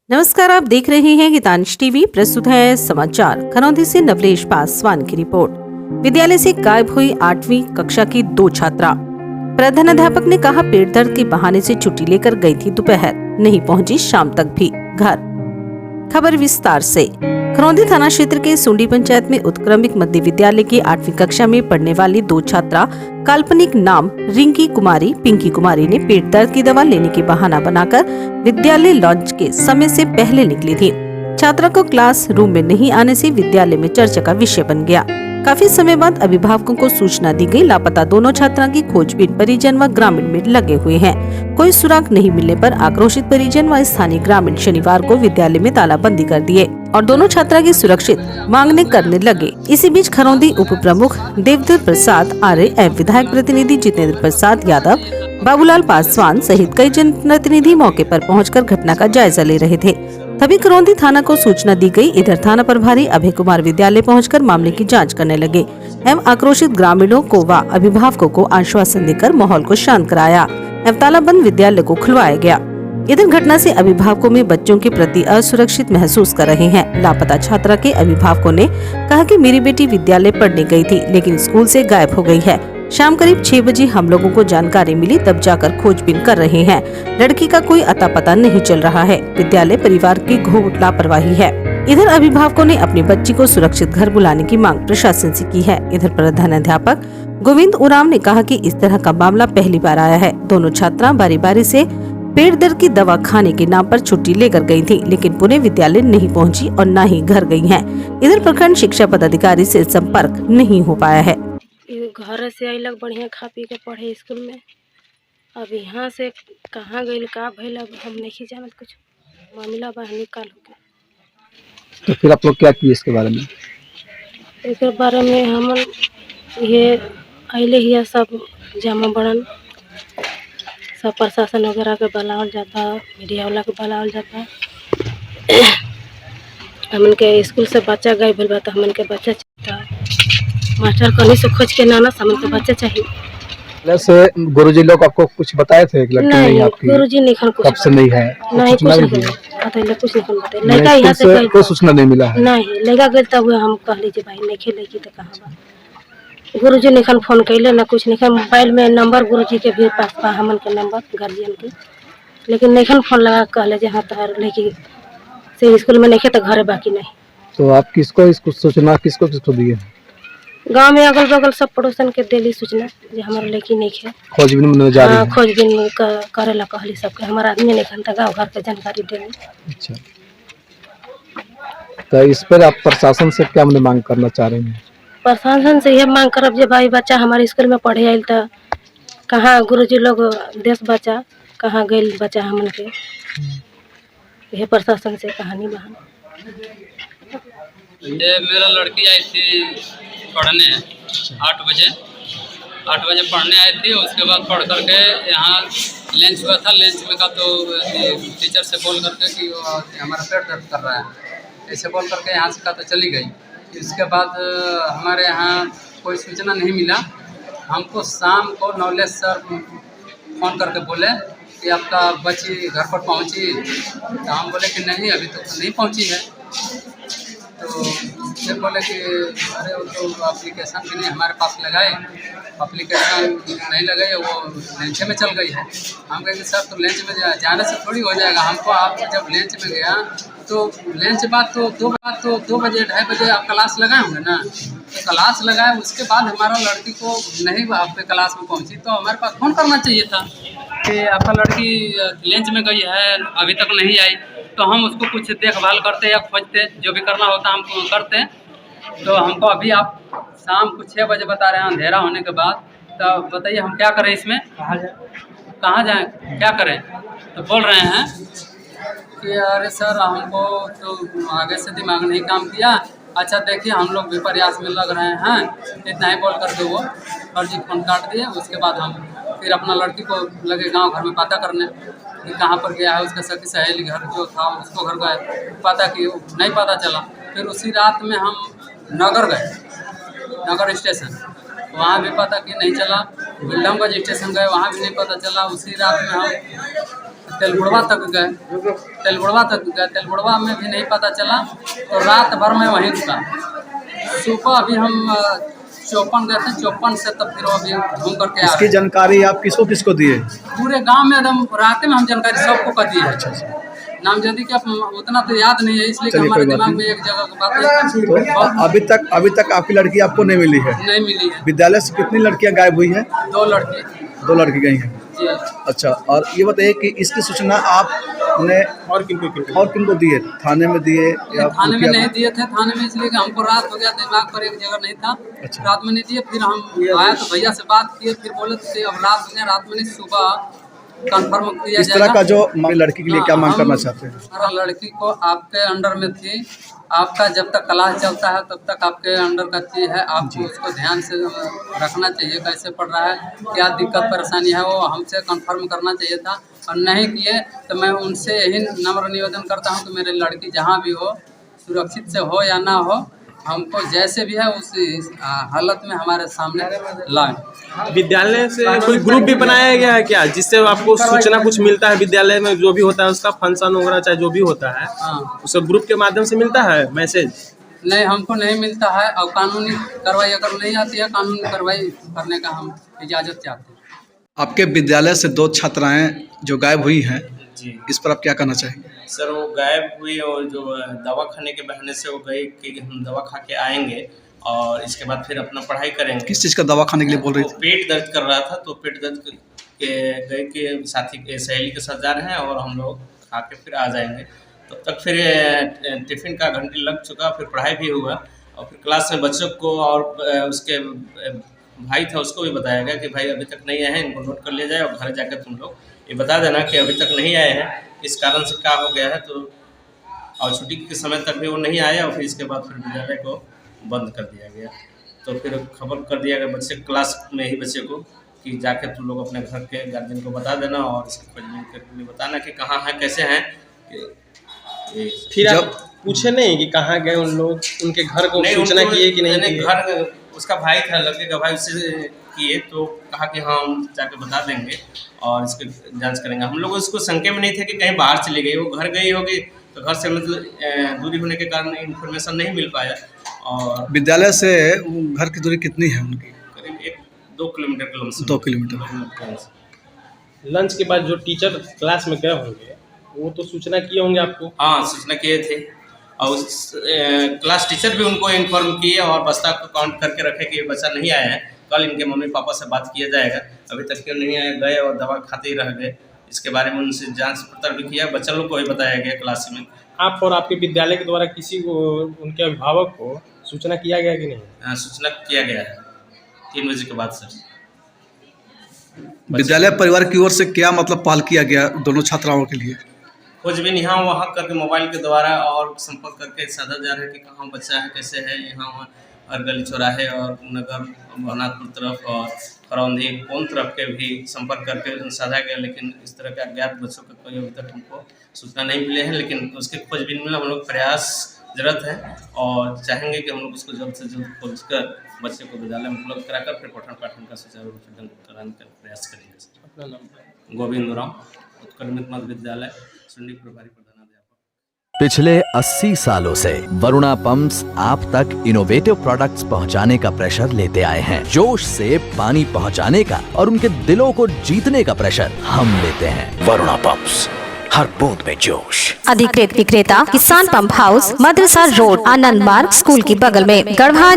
नमस्कार, आप देख रहे हैं गीतांश टीवी। प्रस्तुत है समाचार। खरौंधी से नवलेश पासवान की रिपोर्ट। विद्यालय से गायब हुई 8वीं कक्षा की 2 छात्रा। प्रधानाध्यापक ने कहा, पेट दर्द के बहाने से छुट्टी लेकर गई थी, दोपहर नहीं पहुंची, शाम तक भी घर। खबर विस्तार से। खरौंधी थाना क्षेत्र के सुंडी पंचायत में उत्क्रमिक मध्य विद्यालय की 8वीं कक्षा में पढ़ने वाली 2 छात्रा काल्पनिक नाम रिंकी कुमारी, पिंकी कुमारी ने पेट दर्द की दवा लेने की बहाना बनाकर विद्यालय लॉन्च के समय से पहले निकली थी। छात्रा को क्लास रूम में नहीं आने से विद्यालय में चर्चा का विषय बन गया। काफी समय बाद अभिभावकों को सूचना दी गई। लापता दोनों छात्रा की खोजबीन परिजन व ग्रामीण में लगे हुए हैं। कोई सुराग नहीं मिलने पर आक्रोशित परिजन व स्थानीय ग्रामीण शनिवार को विद्यालय में तालाबंदी कर दिए और दोनों छात्रा की सुरक्षित मांगने करने लगे। इसी बीच खरौंधी उप प्रमुख देवधर प्रसाद आर्य एवं विधायक प्रतिनिधि जितेंद्र प्रसाद यादव, बाबूलाल पासवान सहित कई जनप्रतिनिधि मौके पर पहुंचकर घटना का जायजा ले रहे थे। तभी खरौंधी थाना को सूचना दी गई। इधर थाना प्रभारी अभय कुमार विद्यालय पहुंचकर मामले की जांच करने लगे एवं आक्रोशित ग्रामीणों को व अभिभावकों को आश्वासन देकर माहौल को शांत कराया एवं तालाबंद विद्यालय को खुलवाया गया। इधर घटना से अभिभावकों में बच्चों के प्रति असुरक्षित महसूस कर रहे हैं। लापता छात्रा के अभिभावकों ने कहा कि मेरी बेटी विद्यालय पढ़ने गई थी, लेकिन स्कूल से गायब हो गई है। शाम करीब 6 बजे हम लोगों को जानकारी मिली, तब जाकर खोजबीन कर रहे हैं। लड़की का कोई अता पता नहीं चल रहा है। विद्यालय परिवार की घोर लापरवाही है। इधर अभिभावकों ने अपनी बच्ची को सुरक्षित घर बुलाने की मांग प्रशासन से की है। इधर प्रधानाध्यापक गोविंद उराम ने कहा कि इस तरह का मामला पहली बार आया है। दोनों छात्रा बारी बारी से पेट दर्द की दवा खाने के नाम पर छुट्टी लेकर गई थी, लेकिन पुणे विद्यालय नहीं पहुंची और न ही घर गई हैं। इधर प्रखंड शिक्षा पदाधिकारी से संपर्क नहीं हो पाया है। घर से अल बढ़िया खा पी के पढ़े स्कूल में। अब यहाँ से कहाँ गई का भैल, अब हम नहीं जानत कुछ। मामला बाहर निकाल हो गया। तो फिर आप लोग क्या किए इसके बारे में? इसके बारे में हम ये अले ही सब जमा बड़न, सब प्रशासन वगैरह के बुलावल जाता, मीडिया वाला के बुलावल जाता। हमन के स्कूल से बच्चा गए भूल बता, हमन के बच्चा चाहता, मास्टर कहीं से खोज के ना हमन के बच्चा चाहिए। वैसे गुरुजी लोग आपको कुछ बताए थे कि लड़की नहीं आपकी? गुरुजी नहीं खन कुछ कब से नहीं है? नहीं कुछ नहीं बताइले, कुछ नहीं बताइले। लड़का यहाँ से कोई सूचना नहीं मिला है? नहीं, लड़का गए तब हम कहली जे भाई नहीं खेले की तो कहां बा। गुरुजी ने खन फोन कैले ना कुछ नहीं। मोबाइल में नंबर गुरुजी के भी पास बा, हमन के नंबर गार्जियन के, लेकिन नहीं खन फोन लगा कहले जे हां तोहर लड़की से स्कूल में नहीं तो घरे बाकी नहीं। तो आप किसको सूचना किसको दिए? गांव में अगल बगल सब पड़ोसन के दिली सूचना जे हमारा लड़की नहीं है। खोजबीन में जा रही है। खोजबीन करेला कहली सबके, हमारा आदमी नहीं खन गाँव घर के जानकारी देली। अच्छा, तो इस पर आप प्रशासन से क्या मांग करना चाह रहे हैं? प्रशासन से यह मांग करब जे भाई बच्चा हमारे स्कूल में पढ़े आयल तो कहाँ गुरुजी लोग देश बच्चा कहाँ गए बच्चा हमन के, यह प्रशासन से कहानी बहन। ये मेरा लड़की आई थी पढ़ने 8 बजे पढ़ने आई थी। उसके बाद पढ़ करके यहाँ लंच हुआ था। लंच में का तो टीचर से बोल करके कि हमारा पेट दर्द कर रहा है, ऐसे बोल करके यहाँ से का तो चली गई। इसके बाद हमारे यहाँ कोई सूचना नहीं मिला। हमको शाम को नॉलेज सर फ़ोन करके बोले कि आपका बच्ची घर पर पहुँची। तो हम बोले कि नहीं, अभी तक तो नहीं पहुँची है। तो फिर बोले कि अरे वो तो एप्लीकेशन भी नहीं हमारे पास लगाए, एप्लीकेशन नहीं लगाए, वो लंच में चल गई है। हम कहेंगे सर तो लंच में जाने से थोड़ी हो जाएगा। हमको आप जब लंच में गया तो लंच बाद तो 2 बजे 2:30 बजे आप क्लास लगाए होंगे ना। तो क्लास लगाए, उसके बाद हमारा लड़की को नहीं आपके क्लास में पहुंची तो हमारे पास फ़ोन करना चाहिए था कि आपका लड़की लंच में गई है, अभी तक नहीं आई। तो हम उसको कुछ देखभाल करते या खोजते, जो भी करना होता हम करते। तो हमको अभी आप शाम को 6 बजे बता रहे हैं, अंधेरा होने के बाद। तो बताइए हम क्या करें इसमें? कहाँ जाएँ, क्या करें? तो बोल रहे हैं कि अरे सर हमको तो आगे से दिमाग नहीं काम किया। अच्छा देखिए हम लोग भी प्रयास में लग रहे हैं, इतना ही बोल करके वो फर्जी फ़ोन काट दिए। उसके बाद हम फिर अपना लड़की को लगे गांव घर में पता करने कि कहाँ पर गया है। उसका सखी सहेली घर जो था उसको घर गए, पता कि नहीं पता चला। फिर उसी रात में हम नगर गए, नगर स्टेशन, वहाँ भी पता कि नहीं चला। बिल्डमगंज स्टेशन गए, वहाँ भी नहीं पता चला। उसी रात में हम तेलबुड़वा तक गए, तेलबुड़वा में भी नहीं पता चला, तो रात भर में वहीं रुका। सुबह अभी हम चौपन गए थे, चौपन से तब फिर अभी घूम करके आ इसकी गए। जानकारी आप किसको दिए? पूरे गांव में एकदम रात में हम जानकारी सबको कर दी है। नामजदी का उतना तो याद नहीं है, इसलिए कि चलिए, हमारे कोई बात दिमाग में नहीं। एक जगह की बात है। तो अभी तक आपकी लड़की आपको नहीं मिली है? नहीं मिली है। विद्यालय से कितनी लड़कियां गायब हुई हैं? 2 लड़की 2 लड़की गई हैं। जी। अच्छा, और ये बताइए कि इसकी सूचना आपने और किनको दिए? थाने में दिए या थाने में नहीं दिए थे, थाने में इसलिए कि हमको रात हो गया, दिमाग पर एक जगह नहीं था। अच्छा। रात में नहीं दिए, फिर हम आए तो भैया से बात किए, फिर बोले थे अब रात हो गया, रात में नहीं, सुबह कंफर्म किया इस तरह जाएगा। का जो लड़की के लिए क्या मांग करना चाहते हैं? हर लड़की को आपके अंडर में थी, आपका जब तक क्लास चलता है तब तक आपके अंडर का चीज है, आपको उसको ध्यान से रखना चाहिए, कैसे पढ़ रहा है, क्या दिक्कत परेशानी है, वो हमसे कंफर्म करना चाहिए था। और नहीं किए तो मैं उनसे यही नम्र निवेदन करता हूँ कि मेरी लड़की जहाँ भी हो, सुरक्षित से हो या ना हो, हमको जैसे भी है उस हालत में हमारे सामने लाए। विद्यालय से कोई ग्रुप भी बनाया गया है क्या, जिससे आपको सूचना कुछ मिलता है? विद्यालय में जो भी होता है उसका फंक्शन वगैरह चाहे जो भी होता है, हाँ, उसका ग्रुप के माध्यम से मिलता है मैसेज? नहीं, हमको नहीं मिलता है। और कानूनी कार्रवाई अगर नहीं आती है, कानूनी कार्रवाई करने का हम इजाज़त चाहते हैं। आपके विद्यालय से 2 छात्राएं जो गायब हुई हैं, जी इस पर आप क्या कहना चाहेंगे? सर, वो गायब हुई और जो दवा खाने के बहाने से वो गई कि हम दवा खा के आएंगे और इसके बाद फिर अपना पढ़ाई करेंगे। किस चीज़ का दवा खाने के लिए बोल रही वो थी? पेट दर्द कर रहा था, तो पेट दर्द के गए के साथी के सहेली के साथ जा रहे हैं और हम लोग खा के फिर आ जाएंगे। तब तक फिर टिफ़िन का घंटी लग चुका, फिर पढ़ाई भी हुआ और फिर क्लास में बच्चों को और उसके भाई था उसको भी बताया गया कि भाई अभी तक नहीं आए हैं, इनको नोट कर ले जाए और घर जाकर तुम लोग ये बता देना कि अभी तक नहीं आए हैं, इस कारण से क्या हो गया है। तो और छुट्टी के समय तक भी वो नहीं आया और फिर इसके बाद फिर विद्यालय को बंद कर दिया गया। तो फिर खबर कर दिया गया बच्चे क्लास में ही बच्चे को कि जाके तुम लोग अपने घर के गार्जियन को बता देना और इसकी खोजबीन करके बताना कि कहाँ हैं, कैसे हैं। फिर आप पूछे नहीं कि कहाँ गए उन लोग, उनके घर को सूचना किए कि नहीं किए? घर उसका भाई था, लड़के का भाई, उससे किए तो कहा कि हाँ हम जाके बता देंगे और इसके जांच करेंगे। हम लोग उसको शंके में नहीं थे कि कहीं बाहर चली गई, वो घर गई होगी, तो घर से मतलब दूरी होने के कारण इन्फॉर्मेशन नहीं मिल पाया। और विद्यालय से घर की दूरी कितनी है उनकी? करीब 1-2 किलोमीटर के लमसम। 2 किलोमीटर। लंच के बाद जो टीचर क्लास में गए होंगे वो तो सूचना किए होंगे आपको? हाँ, सूचना किए थे और उस क्लास टीचर भी उनको इन्फॉर्म किए और बस्ता को काउंट करके रखे कि ये बच्चा नहीं आया है, कल इनके मम्मी पापा से बात किया जाएगा। अभी तक क्यों नहीं आए, गए और दवा खाते ही रह गए। इसके बारे में उनसे जांच पड़ताल भी किया, बच्चा लोग को भी बताया गया क्लास में। आप और आपके विद्यालय के द्वारा किसी को, उनके अभिभावक को सूचना किया गया कि नहीं? सूचना किया गया है 3 बजे के बाद सर। विद्यालय परिवार की ओर से क्या मतलब पहल किया गया दोनों छात्राओं के लिए? खोजबीन यहाँ वहाँ करके मोबाइल के द्वारा और संपर्क करके साधा जा रहा है कि कहाँ बच्चा है, कैसे है। यहाँ वहाँ हर गली चौराहे और नगर भवनाथपुर तरफ और करौंदी कौन तरफ के भी संपर्क करके साधा गया, लेकिन इस तरह के अज्ञात बच्चों का कोई अभी तक हमको सूचना नहीं मिले हैं। लेकिन उसके खोजबीन में हम लोग प्रयास जरूरत है और चाहेंगे कि हम लोग उसको जल्द से जल्द खोज कर बच्चे को विद्यालय में उपलब्ध कराकर फिर पठन पाठन का सुचारू रूप से कराने का प्रयास करेंगे। अपना नाम? गोविंद राम, उत्कर्मित मध्य विद्यालय, सुंडी प्रभारी प्रधानाध्यापक। पिछले 80 सालों से वरुणा पंप्स आप तक इनोवेटिव प्रोडक्ट्स पहुंचाने का प्रेशर लेते आए हैं। जोश से पानी पहुंचाने का और उनके दिलों को जीतने का प्रेशर हम लेते हैं। वरुणा पंप्स, हर बूंद में जोश। अधिकृत विक्रेता किसान पंप हाउस, मदरसा रोड, आनंद मार्ग स्कूल के बगल में, गढ़वा।